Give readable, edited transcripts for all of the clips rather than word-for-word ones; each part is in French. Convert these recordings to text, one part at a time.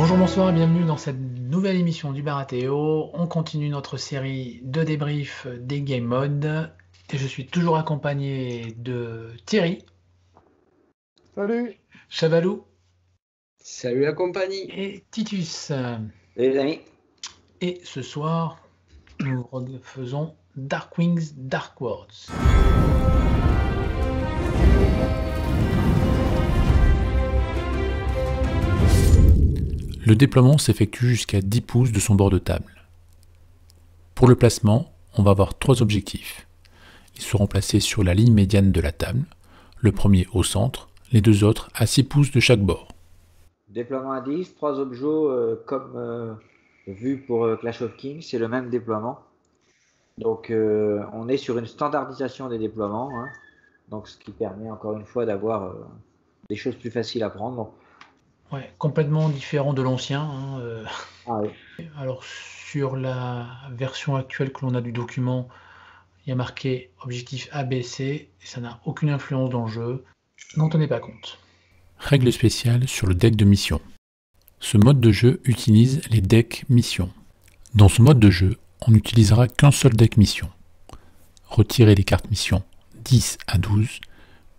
Bonjour, bonsoir et bienvenue dans cette nouvelle émission du Baratéo. On continue notre série de débriefs des game modes et je suis toujours accompagné de Thierry, Salut. Chavalou Salut la compagnie. et Titus. Salut les amis. Et ce soir, nous faisons Darkwings Dark Worlds. Le déploiement s'effectue jusqu'à 10 pouces de son bord de table. Pour le placement, on va avoir 3 objectifs. Ils seront placés sur la ligne médiane de la table, le premier au centre, les deux autres à 6 pouces de chaque bord. Déploiement à 10, 3 objets comme vu pour Clash of Kings, c'est le même déploiement. Donc on est sur une standardisation des déploiements, hein. Donc ce qui permet encore une fois d'avoir des choses plus faciles à prendre. Donc, Ouais, complètement différent de l'ancien. ah oui. Alors sur la version actuelle que l'on a du document, il y a marqué objectif ABC et ça n'a aucune influence dans le jeu. N'en tenez pas compte. Règle spéciale sur le deck de mission. Ce mode de jeu utilise les decks mission. Dans ce mode de jeu, on n'utilisera qu'un seul deck mission. Retirez les cartes mission 10 à 12,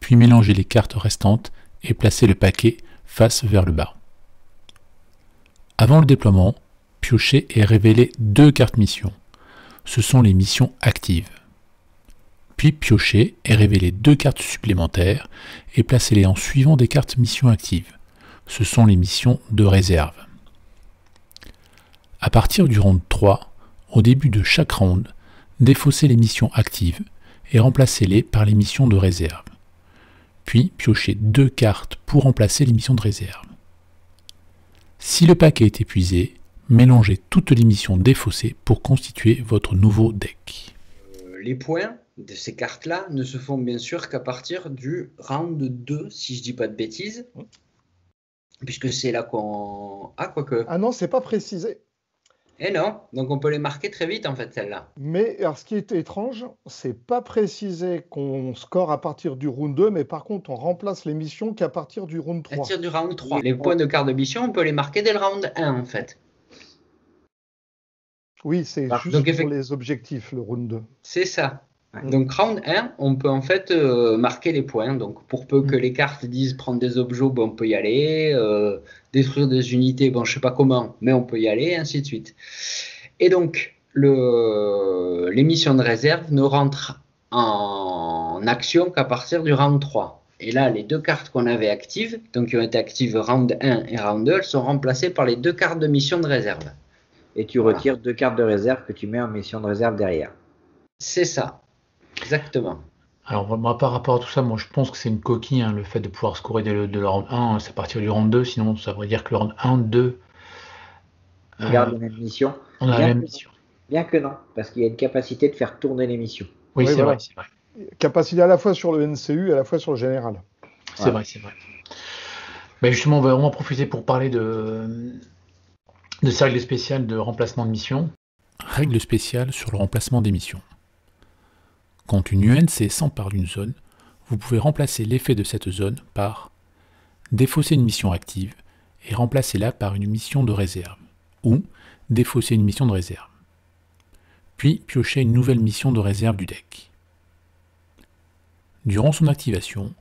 puis mélangez les cartes restantes et placez le paquet face vers le bas. Avant le déploiement, piochez et révélez 2 cartes mission. Ce sont les missions actives. Puis piochez et révélez 2 cartes supplémentaires et placez-les en suivant des cartes missions actives. Ce sont les missions de réserve. À partir du round 3, au début de chaque round, défaussez les missions actives et remplacez-les par les missions de réserve. Puis piochez 2 cartes pour remplacer les missions de réserve. Si le paquet est épuisé, mélangez toutes les missions défaussées pour constituer votre nouveau deck. Les points de ces cartes-là ne se font bien sûr qu'à partir du round 2, si je dis pas de bêtises, puisque c'est là qu'on... Ah, quoique. Ah non, c'est pas précisé. Eh non, donc on peut les marquer très vite en fait, celles-là. Mais alors, ce qui est étrange, c'est pas précisé qu'on score à partir du round 2, mais par contre, on remplace les missions qu'à partir du round À 3. partir du round 3. Les points de carte de mission, on peut les marquer dès le round 1 en fait. Oui, c'est Donc, juste pour les objectifs, le round 2. C'est ça. Donc round 1, on peut en fait marquer les points. Donc pour peu que les cartes disent prendre des objets, on peut y aller. Détruire des unités, je sais pas comment, mais on peut y aller, et ainsi de suite. Et donc les missions de réserve ne rentrent en action qu'à partir du round 3. Et là, les 2 cartes qu'on avait actives, donc qui ont été actives round 1 et round 2, elles sont remplacées par les 2 cartes de mission de réserve. Et tu retires 2 cartes de réserve que tu mets en mission de réserve derrière. C'est ça. Exactement. Alors moi, par rapport à tout ça, moi je pense que c'est une coquille, le fait de pouvoir scorer de le round 1, c'est à partir du round 2, sinon ça veut dire que le round 1, 2, On garde les mêmes missions. on a la même mission. Bien que non, parce qu'il y a une capacité de faire tourner les missions. Oui, c'est voilà. vrai, c'est vrai. Capacité à la fois sur le NCU et à la fois sur le général. C'est vrai, c'est vrai. Mais justement, on va vraiment profiter pour parler de ces règles spéciales de remplacement de mission. Règle spéciale sur le remplacement des missions. Quand une UNC s'empare d'une zone, vous pouvez remplacer l'effet de cette zone par défausser une mission active et remplacer-la par une mission de réserve, ou défausser une mission de réserve. Puis piocher une nouvelle mission de réserve du deck. Durant son activation,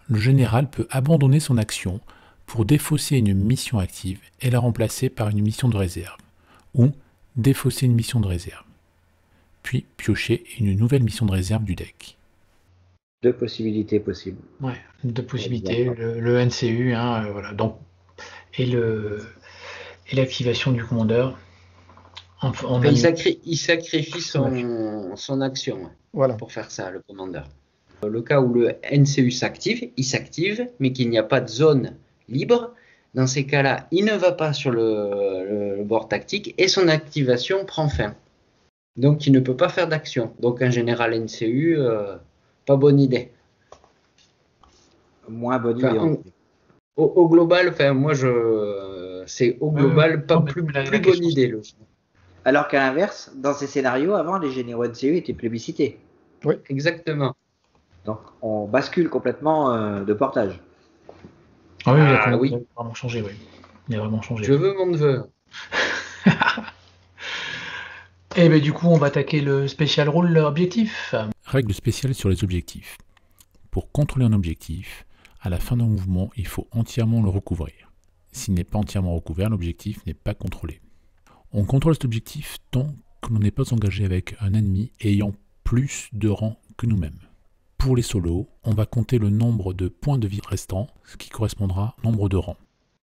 le général peut abandonner son action pour défausser une mission active et la remplacer par une mission de réserve, ou défausser une mission de réserve. Puis piocher une nouvelle mission de réserve du deck. 2 possibilités possibles. Ouais, 2 possibilités, le NCU, voilà. Donc, et l'activation du commandeur. Il sacrifie son action Voilà. pour faire ça, le commandeur. Le cas où le NCU s'active, il s'active, mais qu'il n'y a pas de zone libre. Dans ces cas-là, il ne va pas sur le bord tactique et son activation prend fin. Donc, il ne peut pas faire d'action. Donc, un général NCU, pas bonne idée. Moins bonne idée. Au global, moi, c'est au global pas plus bonne idée. Alors qu'à l'inverse, dans ces scénarios, avant, les généraux NCU étaient plébiscités. Oui. Exactement. Donc, on bascule complètement de portage. Ah oui, oui. ça a vraiment changé, oui. Il a vraiment changé. Je veux mon neveu. Et ben du coup, on va attaquer le spécial rôle objectif. Règle spéciale sur les objectifs. Pour contrôler un objectif, à la fin d'un mouvement, il faut entièrement le recouvrir. S'il n'est pas entièrement recouvert, l'objectif n'est pas contrôlé. On contrôle cet objectif tant que l'on n'est pas engagé avec un ennemi ayant plus de rang que nous-mêmes. Pour les solos, on va compter le nombre de points de vie restants, ce qui correspondra au nombre de rangs.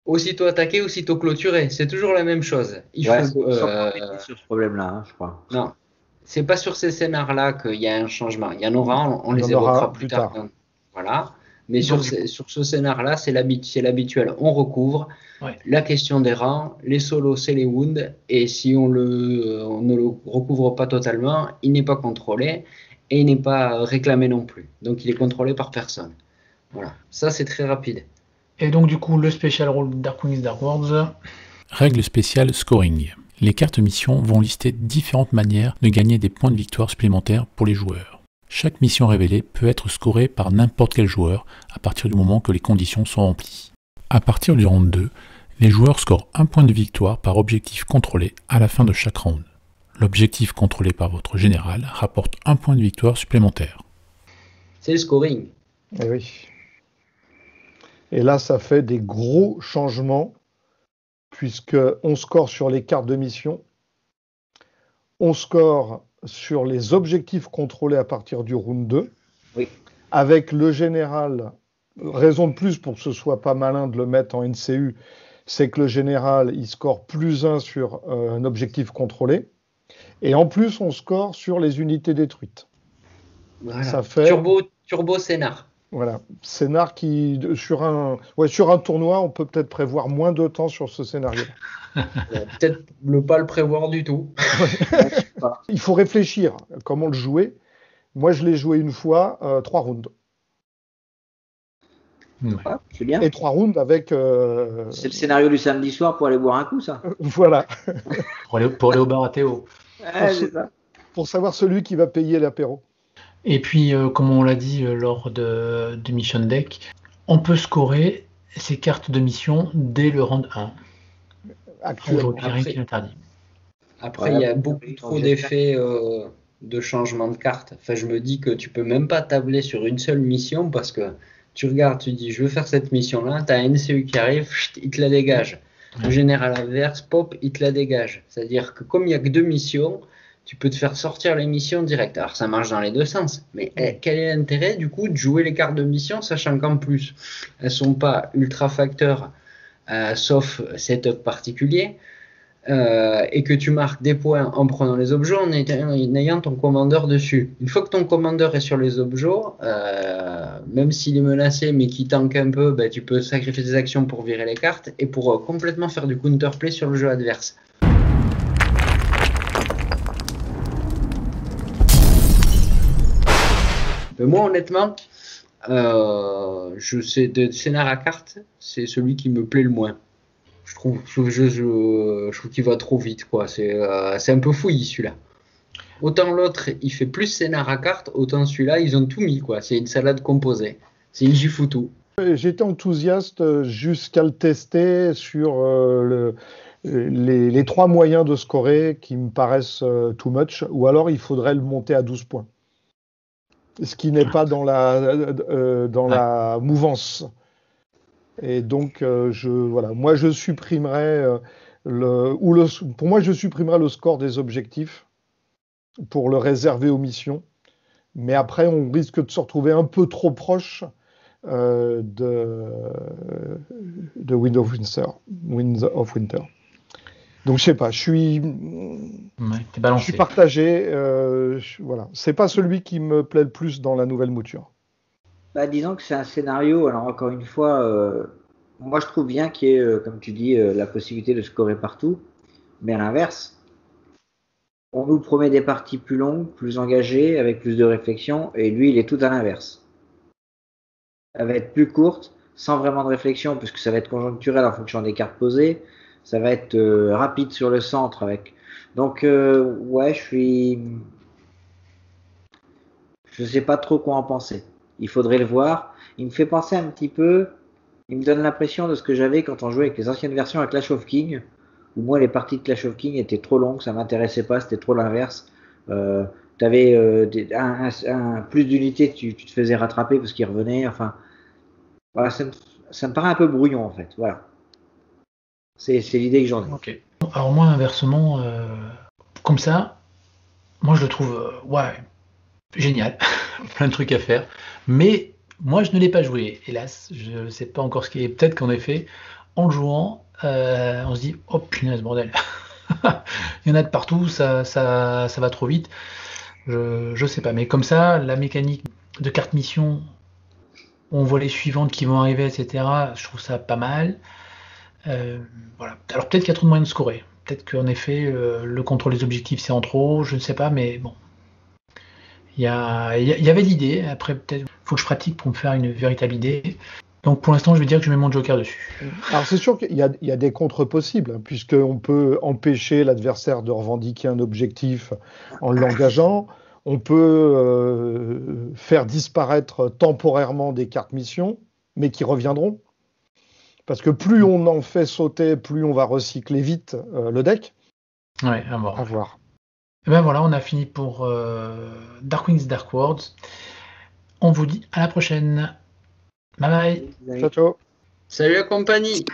Aussitôt attaqué, aussitôt clôturé. C'est toujours la même chose. Il Ouais, faut. sur ce problème-là, hein, je crois. Non, c'est pas sur ces scénars-là qu'il y a un changement. Il y en aura, on Il y les en aura évoquera plus tard. Voilà. Mais Donc, sur ce scénar-là, c'est l'habituel. On recouvre. Ouais. La question des rangs, les solos, c'est les wounds. Et si on ne le recouvre pas totalement, il n'est pas contrôlé et il n'est pas réclamé non plus. Donc il est contrôlé par personne. Voilà. Ça, c'est très rapide. Et donc du coup, le spécial rôle Darkwing Dark Worlds. Règle spéciale scoring. Les cartes mission vont lister différentes manières de gagner des points de victoire supplémentaires pour les joueurs. Chaque mission révélée peut être scorée par n'importe quel joueur à partir du moment que les conditions sont remplies. À partir du round 2, les joueurs scorent un point de victoire par objectif contrôlé à la fin de chaque round. L'objectif contrôlé par votre général rapporte un point de victoire supplémentaire. C'est le scoring. Et oui. Et là, ça fait des gros changements, puisqu'on score sur les cartes de mission, on score sur les objectifs contrôlés à partir du round 2, Oui. avec le général, raison de plus pour que ce soit pas malin de le mettre en NCU, c'est que le général, il score +1 sur un objectif contrôlé, et en plus, on score sur les unités détruites. Voilà. Ça fait... Turbo scénar. Voilà, scénar qui, sur un tournoi, on peut peut-être prévoir moins de temps sur ce scénario. Peut-être pas le prévoir du tout. Il faut réfléchir comment le jouer. Moi, je l'ai joué une fois, 3 rounds. Ouais. Ah, c'est bien. Et 3 rounds avec... C'est le scénario du samedi soir pour aller boire un coup, ça. Voilà, Pour aller au bar à Théo. Ouais, c'est ça. pour savoir celui qui va payer l'apéro. Et puis, comme on l'a dit lors de Mission Deck, on peut scorer ces cartes de mission dès le round 1. Actuellement. Aujourd'hui, rien qui l'interdit. Après, il y a beaucoup trop d'effets de changement de carte. Enfin, je me dis que tu peux même pas tabler sur une seule mission parce que tu regardes, tu dis je veux faire cette mission-là, tu as un NCU qui arrive, il te la dégage. Le général adverse, pop, il te la dégage. C'est-à-dire que comme il n'y a que 2 missions, tu peux te faire sortir les missions directes. Alors ça marche dans les deux sens, mais quel est l'intérêt du coup de jouer les cartes de mission, sachant qu'en plus elles sont pas ultra facteurs, sauf setup particulier, et que tu marques des points en prenant les objets en ayant ton commandeur dessus. Une fois que ton commandeur est sur les objets, même s'il est menacé mais qu'il tank un peu, ben, tu peux sacrifier des actions pour virer les cartes et pour complètement faire du counterplay sur le jeu adverse. Mais moi, honnêtement, de scénar à carte, c'est celui qui me plaît le moins. Je trouve qu'il va trop vite, quoi. C'est un peu fouillis, celui-là. Autant l'autre, il fait plus scénar à carte, autant celui-là, ils ont tout mis, quoi. C'est une salade composée. C'est une Jifutu. J'étais enthousiaste jusqu'à le tester sur les 3 moyens de scorer qui me paraissent too much, ou alors il faudrait le monter à 12 points. Ce qui n'est pas dans la mouvance. Et donc, moi, je supprimerais pour moi, je supprimerais le score des objectifs pour le réserver aux missions. Mais après, on risque de se retrouver un peu trop proche de Winds of Winter. Donc, je sais pas, je suis partagé. Voilà, c'est pas celui qui me plaît le plus dans la nouvelle mouture. Bah, disons que c'est un scénario, alors encore une fois, moi je trouve bien qu'il y ait, comme tu dis, la possibilité de scorer partout, mais à l'inverse, on nous promet des parties plus longues, plus engagées, avec plus de réflexion, et lui il est tout à l'inverse. Elle va être plus courte, sans vraiment de réflexion, puisque ça va être conjoncturel en fonction des cartes posées, ça va être rapide sur le centre avec. Donc ouais, je sais pas trop quoi en penser. Il faudrait le voir. Il me fait penser un petit peu, Il me donne l'impression de ce que j'avais quand on jouait avec les anciennes versions à Clash of King, où moi les parties de Clash of King étaient trop longues, ça m'intéressait pas, c'était trop l'inverse. Tu avais plus d'unités, tu te faisais rattraper parce qu'ils revenaient. Enfin, voilà, ça me paraît un peu brouillon en fait. Voilà. C'est l'idée que j'en ai. Ok. Alors moi, inversement, comme ça, moi je le trouve ouais, génial. Plein de trucs à faire. Mais moi, je ne l'ai pas joué, hélas. Je ne sais pas encore ce qui est. Peut-être qu'en effet, en le jouant, on se dit, oh punaise, bordel. Il y en a de partout, ça va trop vite. Je sais pas. Mais comme ça, la mécanique de carte mission, on voit les suivantes qui vont arriver, etc. Je trouve ça pas mal. Voilà. Alors peut-être qu'il y a trop de moyens de scorer. Peut-être qu'en effet, le contrôle des objectifs, c'est en trop. Je ne sais pas, mais bon. Il y avait l'idée. Après, peut-être faut que je pratique pour me faire une véritable idée. Donc pour l'instant, je vais dire que je mets mon joker dessus. Alors c'est sûr qu'il y a des contres possibles, hein, puisqu'on peut empêcher l'adversaire de revendiquer un objectif en l'engageant. On peut faire disparaître temporairement des cartes missions, mais qui reviendront. Parce que plus on en fait sauter, plus on va recycler vite le deck. Ouais, à voir. À voir. Et ben voilà, on a fini pour Darkwings Dark Worlds. On vous dit à la prochaine. Bye bye. Ciao, ciao. Salut la compagnie.